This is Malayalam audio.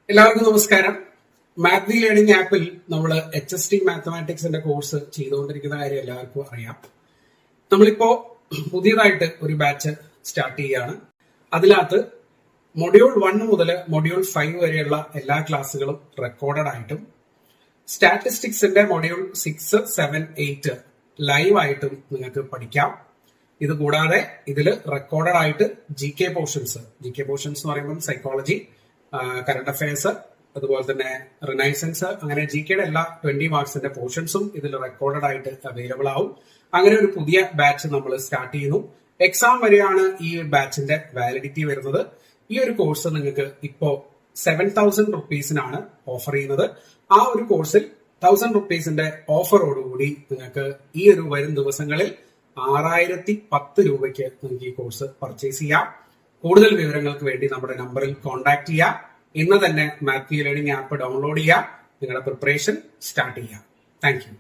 എല്ലാവർക്കും നമസ്കാരം. മാത്വി ലേണിംഗ് ആപ്പിൽ നമ്മൾ HST മാത്തമാറ്റിക്സിന്റെ കോഴ്സ് ചെയ്തുകൊണ്ടിരിക്കുന്ന കാര്യം എല്ലാവർക്കും അറിയാം. നമ്മളിപ്പോ പുതിയതായിട്ട് ഒരു ബാച്ച് സ്റ്റാർട്ട് ചെയ്യുകയാണ്. അതിനകത്ത് മൊഡ്യൂൾ 1 മുതൽ മൊഡ്യൂൾ 5 വരെയുള്ള എല്ലാ ക്ലാസ്സുകളും റെക്കോർഡഡ് ആയിട്ടും സ്റ്റാറ്റിസ്റ്റിക്സിന്റെ മൊഡ്യൂൾ 6, 7, 8 ലൈവ് ആയിട്ടും നിങ്ങൾക്ക് പഠിക്കാം. ഇത് കൂടാതെ ഇതിൽ റെക്കോർഡഡ് ആയിട്ട് GK പോർഷൻസ് എന്ന് പറയുമ്പോൾ സൈക്കോളജി, കറണ്ട് അഫയേഴ്സ്, അതുപോലെ തന്നെ റിനൈസൻസ്, അങ്ങനെ GKയുടെ എല്ലാ 20 മാർക്സിന്റെ പോർഷൻസും ഇതിൽ റെക്കോർഡഡ് ആയിട്ട് അവൈലബിൾ ആവും. അങ്ങനെ ഒരു പുതിയ ബാച്ച് നമ്മൾ സ്റ്റാർട്ട് ചെയ്യുന്നു. എക്സാം വരെയാണ് ഈ ബാച്ചിന്റെ വാലിഡിറ്റി വരുന്നത്. ഈ ഒരു കോഴ്സ് നിങ്ങൾക്ക് ഇപ്പോ 7,000 റുപ്പീസിനാണ് ഓഫർ ചെയ്യുന്നത്. ആ ഒരു കോഴ്സിൽ 1,000 റുപ്പീസിന്റെ ഓഫറോടുകൂടി നിങ്ങൾക്ക് ഈ ഒരു വരും ദിവസങ്ങളിൽ 6,010 രൂപയ്ക്ക് നിങ്ങൾക്ക് ഈ കോഴ്സ് പർച്ചേസ് ചെയ്യാം. കൂടുതൽ വിവരങ്ങൾക്ക് വേണ്ടി നമ്മുടെ നമ്പറിൽ കോൺടാക്ട് ചെയ്യാം. ഇന്ന് തന്നെ മാത്വി ലേണിംഗ് ആപ്പ് ഡൗൺലോഡ് ചെയ്യാം. നിങ്ങളുടെ പ്രിപ്പറേഷൻ സ്റ്റാർട്ട് ചെയ്യാം. Thank you.